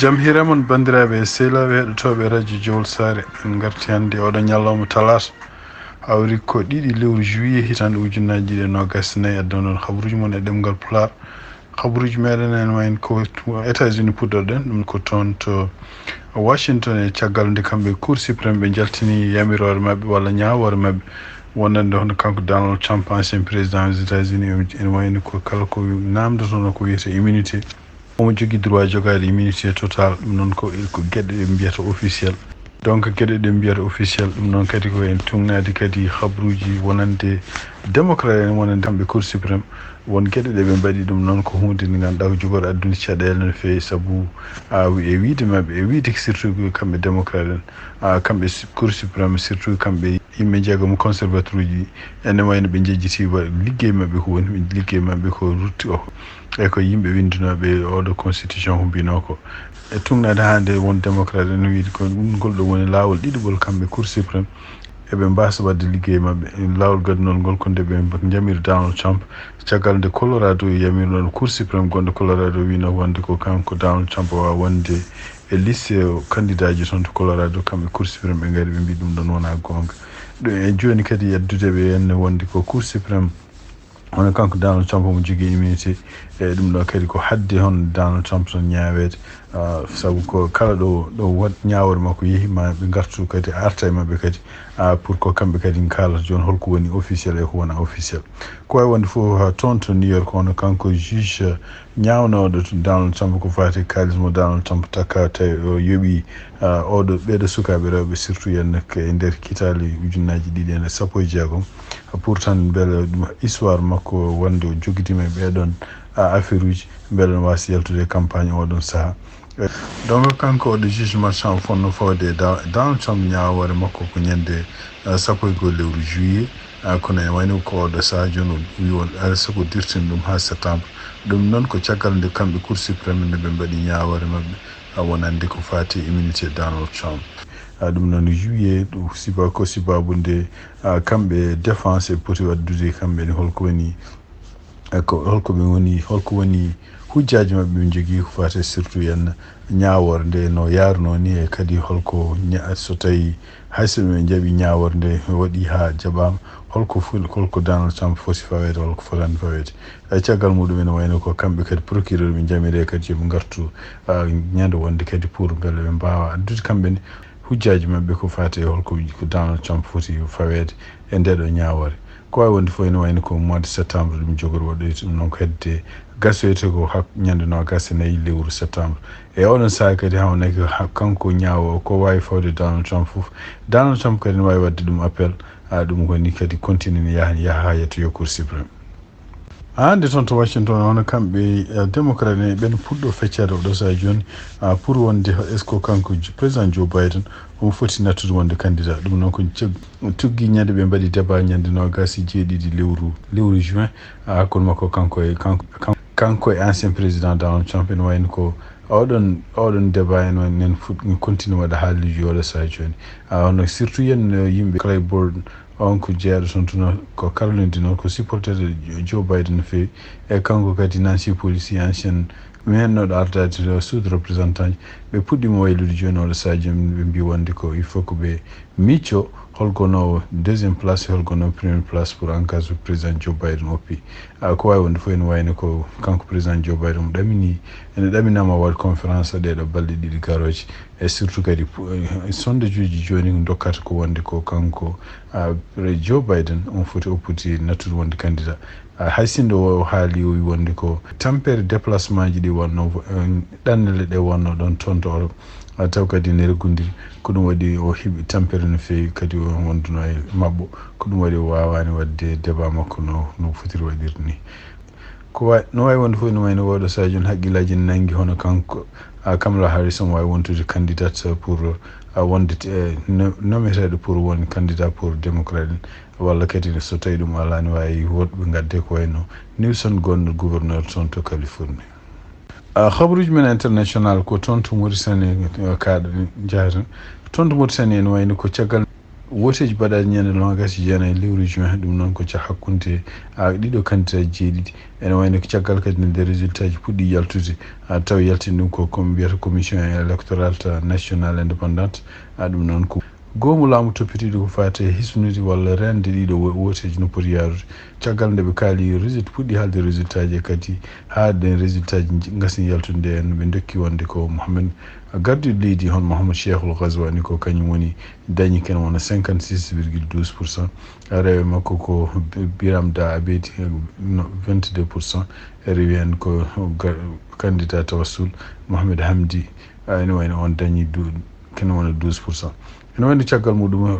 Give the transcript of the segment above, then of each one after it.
jam hiramon bandiraɓe sehlaɓe heɗotoɓe radio Juillet sare en garti hannde oɗo ñalawma talata hawri ko 2 lewru juillet hitande ujunnaji ɗiɗi e nogas nayyi addan ɗon habaruji mon e ɗemgal Pulaar. Habaruji meɗen en wayin ko États-Unis puɗɗorɗen ɗum ko toon to Washington e caggal nde kamɓe Cour suprême ɓe jaltini yamirore mabɓe walla ñawore mabɓe wonande hono kanko Donald Trump ancien président des États-Unis en wayni ko kala ko namdotono ko wiyete immunité omo jogui droit jogade immunité total ɗum noon ko gueɗe ɗe mbiyata officiel donc gueɗe ɗe mbiyata officiel ɗum noon kadi ko en tugnade kadi habruji wonande démocrate en wonande kamɓe Cour suprême won gueɗe ɗe ɓe mbaɗi ɗum noon ko hunde nde ganduɗa ko jogoɗo addude caɗele no fewi saabu e wiide mabɓe e wiide surtout kamɓe démocrate en kamɓe Cour suprême surtout kamɓe yimɓe jeegom conservateur uji ene wayno ɓe jejjiti liggey mabɓe ko woni liggey mabɓe ko rutti o e ko yimɓe windinoɓe oɗo constitution humbino ko e tugnade hande won démocrate en wiide ko ngol ɗo woni lawol ɗiɗiɓol kamɓe Cour suprême eɓe mbasa wadde liggey mabɓe lawol gadunol ngol ko nde ɓe jamiri Donald Trump caggal nde Colorado yamirnoɗo Cour suprême gonɗo Colorado wino wonde ko kanko Donald Trump wawa wonde e liste candidat ji toon to Colorado kamɓe Cour suprême ɓe gari ɓe mbi ɗum ɗon wona gonga ɗum e joni kadi yaddude ɓe henne wonde ko Cour suprême hono kanko Donald Trump omo jogui immunité e ɗum ɗo kadi ko hadde hon Donald Trump ton ñawede saabu ko kala ɗo wat ñawore makko yeehima ɓe gartu kadi arta e mabɓe kadi pour ko kamɓe kadi kalata joni holko woni officiel e ko wona officiel ko wawi wonde foof toon to New York hono kanko juge ñawnoɗo to Donald Trump ko fati kalis mo Donald Trump takka tawi o yooɓi oɗo ɓeɗo sukaɓe rewɓe surtout henna e nder kitali ujunnaji ɗiɗi ene sappo e jeegom pourtant beele histoire makko wonde o joguidima e ɓeɗon affaire uji beele no wasi yaltude campagne oɗon saaha donc kanko oɗo juge marchand fonno fawde e Donald Trump ñawore makko ko ñande sappo e goho lewru juillet kono e wayno ko oɗo saaha joni o wi on alasa ko dirtini ɗum ha septembre ɗum noon ko caggal nde kamɓe Cour suprême nde ɓe mbaɗi ñawore mabɓe wonande ko fati immunité Donald Trump ɗum noon juillet ɗum siba ko sibabude kamɓe défense e poti waddude kamɓe ne holko woni hujjaji mabɓe ɓe jogui ko fate surtout henna ñawore nde no yaruno ni e kadi holko so tawi hayso ɓe jaaɓi ñawore nde waɗi ha jaɓama holko Donald Trump foti fawede holko fotani fawede caggal muɗum ene wayno ko kamɓe kadi procureur ɓe jamire kadi yoɓe gartu ñande wonde kadi pour beele ɓe mbawa addude kamɓene hujjaji mabɓe ko fate holko ko Donald Trump foti fawede e ndeɗo ñawore ko wawi wonde fof ene wayno ko mois de septembre ɗum jogori waɗoyde ɗum noon ko hedde gasoyte ko ñande nogas e nayyi lewru septembre e oɗon saaha kadi hawnaki kanko ñaawo ko wawi fawde Donald Trump foof Donald Trump kadi ne wawi wadde ɗum appel ɗum koni kadi continue ne yaha ha yettoyo Cour suprême hande toon to Washington hono kamɓe démocrate en ɓen puɗɗo feccade oɗo saaha joni pour wonde est ce que kanko président Joe Biden omo foti nattude wonde candidat ɗum noon ko tuggi ñande ɓe mbaɗi débat ñande nogas e jeeɗiɗi lewru juin hakkude makko kanko e ancien président Donald Trump ene wayno ko oɗon débat en continue waɗa haaliji oɗo saaha joni hono surtout yen yimɓe Claiborne on ko jeeɗo toon tuno ko Caroline du Nord ko supporter Joe Biden no fewi e kanko kadi Nancy Pelosi ancienne mennoɗo ardade sud représentant ɓe puɗɗima waylude joni oɗo saaha joni ɓe mbi wonde ko il faut ko ɓe micco holkono deuxiéme place e holkono premiére place pour en cas président Joe Biden oppi ko wawi wonde fof ene wayno ko kanko président Joe Biden mo ene ɗaminama waɗ conférence ɗeɗo balɗe ɗiɗi garoje e surtout kadi sondage uji joni dokkata ko wonde ko kanko Joe Biden on foti oppude nattude wonde candidat haysinde o haali o wi wonde ko tampere déplacement ji ɗi wonno ɗannele ɗe wonno ɗon toon to Europe taw kadi ne reggodiri ko ɗum waɗi o heeɓi tampere no fewi kadi o wonduno e mabɓo ko ɗum waɗi o wawani wadde débat makko no fotiri waɗirde ni no wawi wonde fof no wayno oɗo saaha joni haqqillaji ne nanggui hono kanko Kamala Harris omo wawi wontude candidate pour wonde nometeɗo pour won candidat pour démocrate en walla kadi so tawi ɗum ala ne wawi woɗɓe gadde ko wayno Newsom gonɗo gouverneur toon to Californie habaruji men international ko toon to Mauritanie kaɗa jahata toon to Mauritanie ene wayno ko caggal woteji baɗaɗi ñande nogasi jeenayyi lewru juin ɗum noon ko hakkunde ɗiɗo candidat jeeɗiɗi ene wayno ko caggal kadi nde résultat ji puɗɗi yaltude taw yaltini ɗum komi wiyata commission électoral national indépendante ɗum noon ko goomu laamu toppitiɗo ko fate hisnude walla rende ɗiɗo woteji no poti yarude caggal nde ɓe kaali puɗɗi haalde résultat ji kadi haalde résultat ji gasni yaltude en ɓe dokki wonde ko mouhamed gardiɗo leydi hon mouhamed cheikhul ghazwani ko kañum woni dañi ken wona 56,12%, rewe makko ko biram da abedi 22%, rewi en ko candidat tawassul mouhamed hamdi ene wayno on dañi ken wona 12%. ene wayno caggal muɗum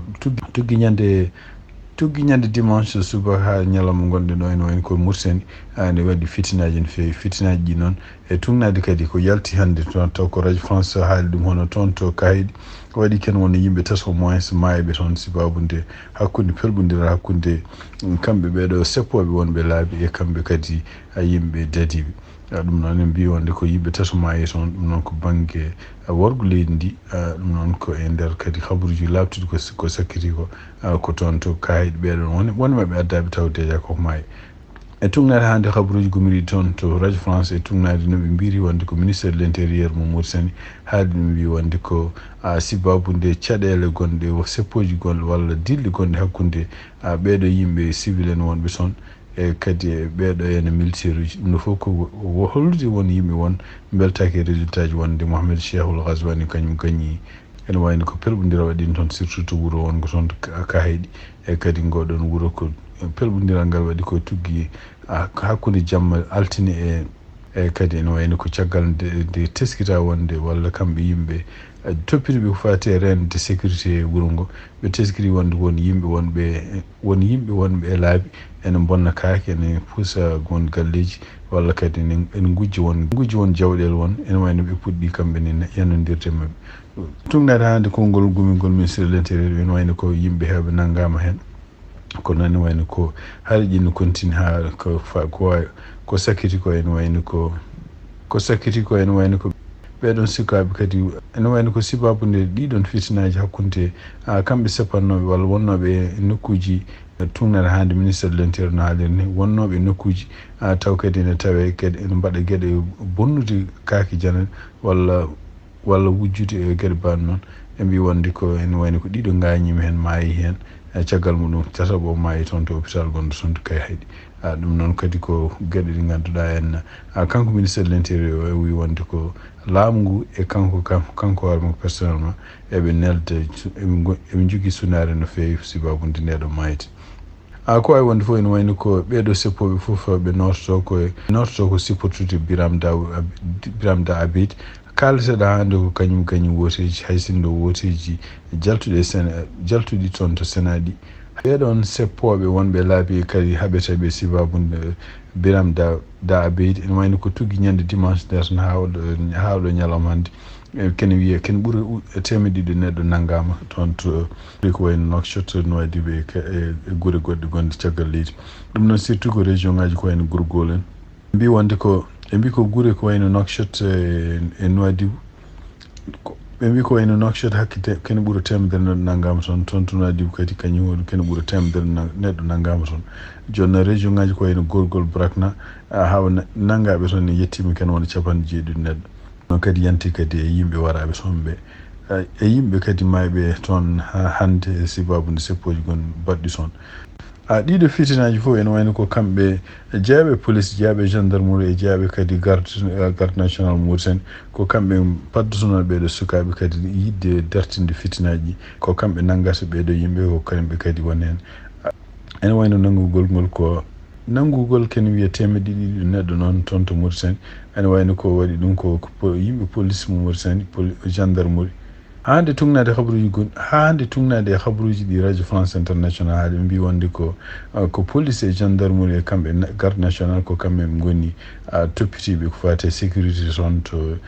tuggi ñande dimanche suba ha ñalawma gonɗen ɗo ene wayno koye Mauritanie ne waɗi fitinaji no fewi fitinaji ɗi noon e tugnade kadi ko yalti hannde toon taw ko radio france haali ɗum hono toon to kayiɗi waɗi ken wona yimɓe tato moins maayiɓe toon sibabude hakkude pelɓodira hakkude kamɓe ɓeɗo seppoɓe wonɓe laabi e kamɓe kadi yimɓe dadiɓe ɗum noon en mbi wonde ko yimɓe tato maayi toon ɗum noon ko banggue worgo leydi ndi ɗum noon ko e nder kadi habaruji labtude ko sakkiti ko toon to kayiɗe ɓeɗon wonmaɓe addaɓe taw déjà koko maayi e tugnade hande habaruji gomiriɗi toon to radio france e tugnade no ɓe mbiri wonde ko ministére de l' intérieur mo Mauritanie haali ɗum wi wonde ko sibabude caɗele gonɗe seppoji gonɗe walla dilɗe gonɗe hakkude ɓeɗo yimɓe civil en wonɓe toon e kadi ɓeɗo ene militaire uji ɗum no fof ko hollude won yimɓe won beltaki résultat ji wonde mouhamed cheikhul ghazwani kañum gañi ene wayno ko pelɓodira waɗino toon surtout to wuuro wongo toon kahiɗi e kadi ngoɗon wuuro ko pelɓodiral ngal waɗi ko tuggi hakkude jamma altine e kadi ene wayno ko caggal nde teskita wonde walla kamɓe yimɓe toppitiɓe ko fate rende sécurité wuuro ngo ɓe teskiri wonde won yimɓe wonɓe e laabi ene bonna kaake ene puusa gon galleji walla kadi ene gujji won jawɗele won ene wayno ɓe puɗɗi kamɓe ne yannodirde mabɓe tugnade hande konngol gomingol ministére de l' intérieur ene wayno ko yimɓe heɓe nanggama hen ko noon ene wayno ko haareji no continue ha ko sakkiti ko ene wayno ko ɓeɗon sukaɓe kadi ene wayno ko sibabude ɗiɗon fitinaji hakkude kamɓe sepannoɓe walla wonnoɓe e nokkuji tugnade hande ministére de l' intérieur no haaliri ni wonnoɓe e nokkuji taw kadi ene tawe kadi ene mbaɗa gueɗe bonnude kaake janane walla wujjude e gueɗe banno noon e mbi wonde ko ene wayno ko ɗiɗo gañima hen maayi hen caggal muɗum tataɓo maayi toon to hôpital gonɗo toon to kay hayɗi ɗum noon kadi ko gueɗe ɗe ganduɗa en kanko ministére de l' intérieur o wi wonde ko laamu ngu e kanko hoore makko personnellement eɓe nelde eɓe jogui sunare no fewi sibabude ndeɗo mayde ko wawi wonde fof ene wayno ko ɓeɗo seppoɓe foof ɓe nortoto ko sipportude biram da abid kalteɗa hande ko kañum gañi woteji haysindo woteji jaltuɗi toon to sénat ɗi ɓeɗon seppoɓe wonɓe laabi kadi haaɓeteɓe sibabude biram da abeydi ene wayno ko tuggi ñande dimanche nder no hawɗo ñalawma hande kene wiiye ken ɓuura temedɗiɗo neɗɗo nanggama toon to ko wayno Nouakchott no waɗiɓe e guure goɗɗe gonɗe caggal leydi ɗum noon surtout ko région ngaji ko wayno Gourgol en mbi wonde ko ɓe mbi ko guure ko wayno Nouakchott e Nouadhibou ɓe mbi ko wayno Nouakchott hakkite kene ɓuura temedere neɗɗo nanggama toon to Nouadhibou kadi kañum hoɗum kene ɓuura temedere neɗɗo nanggama toon joni région ngaji ko wayno Gorgol Brakna hawa nanggaɓe toon ne yettima ken wona 70 neɗɗo noon kadi yanti kadi e yimɓe waraɓe toon ɓe e yimɓe kadi mayɓe toon hande sibabude seppoji gon baɗɗi toon ɗiɗo fitinaji fof ene wayno ko kamɓe jeeyaɓe police jeeyaɓe gendarmerie e jeeyaɓe kadi garde national Mauritanie ko kamɓe paddotono ɓeɗo sukaɓe kadi yidde dartinde fitinaji ko kamɓe nanggata ɓeɗo yimɓe ko kamɓe kadi woni hen ene wayno nanngugol ken wiya temedɗiɗi neɗɗo noon toon to Mauritanie ene wayno ko waɗi ɗum ko yimɓe police mo Mauritanie gendarmerie hande tugnade habaruji ɗi radio france international haali ɓe mbi wonde ko police e gendarmerie e kamɓe garde national ko kamɓe goni toppitiɓe ko fate sécurité toon to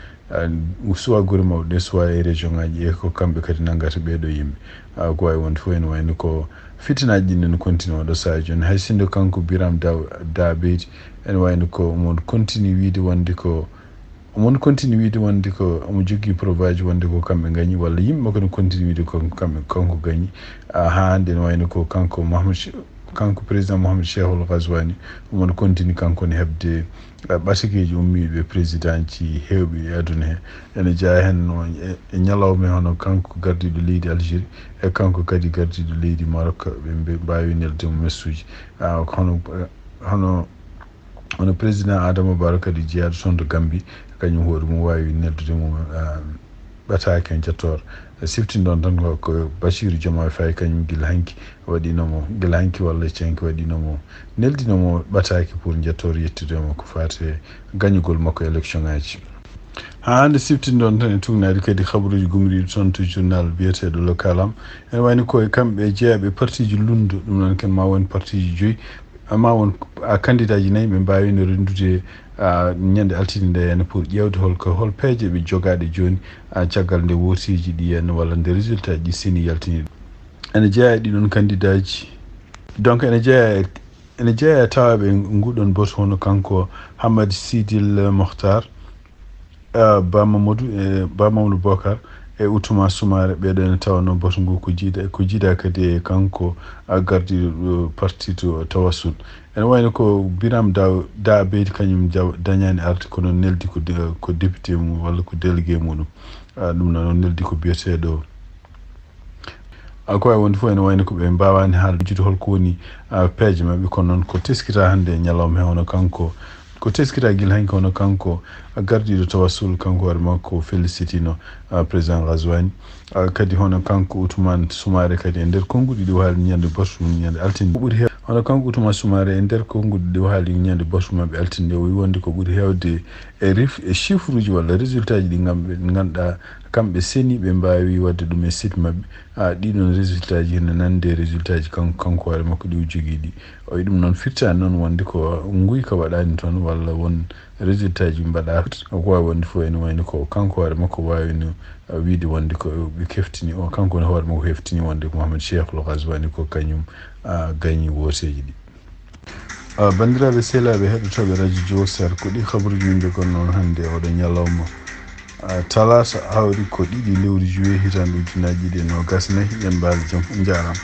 soit guure mawɗe soit e région ngaji e ko kamɓe kadi nanggata ɓeɗo yimɓe ko wawi wonde fof ene wayno ko fitinaji ɗinne no continue oɗo saaha joni hay sindo kanko biram da beydi ene wayno ko mon continue wiide wonde ko mon continue wiide wonde ko omo jogui provage wonde ko kamɓe gañi walla yimɓe ko continue wiide ko kamɓe kanko gañi hande no wayno ko kanko président Mohamed Cheikhul Ghazouani omon continue kanko ne hebde ɓatakeji ummiɓe président ji hewɓe e aduna he ene jeeya hen no e ñalawma hono kanko gardiɗo leydi Algérie e kanko kadi gardiɗo leydi Maroc ɓe mbawi neldemo messuji hono président Adama Barrow kadi jeeyaɗo toon to Gambie kañum hoore mum wawi neldude mum ɓatake jettore siftin ɗon tan ko Bassirou Diomaye Faye kañum guila hanki waɗinomo guila hanki walla cenki waɗinomo neldinomo ɓatake pour jettore yettudemo ko fate gañugol makko élection ngaji hande siftin ɗon tan e tugnade kadi habaruji gumriɗo toon to journal biyeteɗo local am ene wayno koye kamɓe jeeyaɓe parti ji lundo ɗum noon ken ma won parti ji joyyi ma won candidat ji nayyi ɓe mbawino rendude ñande altine nde henna pour ƴewde hol peeje ɓe jogaɗe joni caggal nde wotiji ɗi henna walla nde résultat ji sini yaltini ene jeeya ɗiɗon candidat ji donc ene jeeya tawaɓe nguɗon boto hono kanko Hamad Sidil Mokhtar Ba Mamadou Bocar e Outouma Soumaré ɓeɗo ene tawa noon boto ngu ko jiida kadi e kanko gardiɗo parti to Tawassul ene wayno ko Biram da beydi kañum dañani arde kono neldi ko député mum walla ko délégué muɗum ɗum noon neldi ko biyeteɗo ko wawi wonde fof ene wayno ko ɓe mbawani haaljude holko woni peeje mabɓe kono noon ko teskita hande e ñalawma he hono kanko ko teskita guila hanki hono kanko gardiɗo Tawassul kanko hoore makko félicitino président Ghazouani kadi hono kanko Outoumane Soumaré kadi e nder konguɗi ɗi haali ñande botu ñande altinde ɓuuri hew hono kanko Outoumane Soumaré e nder konguɗi ɗi haali ñande botu mabɓe altinde o wi wonde ko ɓuuri hewde e chiffre uji walla résultat ji ɗi ganduɗa kamɓe seni ɓe mbawi wadde ɗum e site mabɓe ɗiɗon résultat ji ne nande résultat ji kanko hoore makko ɗi o jogui ɗi o wi ɗum noon firtani noon wonde ko guyka waɗani toon walla won résultat ji mbaɗa ko wawi wonde fof ene wayno ko kanko hoore makko wawino wiide wonde ko ɓe keftini o kanko ne hoore makko heftini wonde ko Mohamed Cheikhul Ghazouani ko kañum gañi woteji ɗi bandiraɓe sehlaɓe heɗotoɓe radio Juillet ko ɗi habaruji min jogon noon hande oɗo ñalawma talata hawri ko 2 lewru juillet hitande 2024 yen mbaali jaam jarama.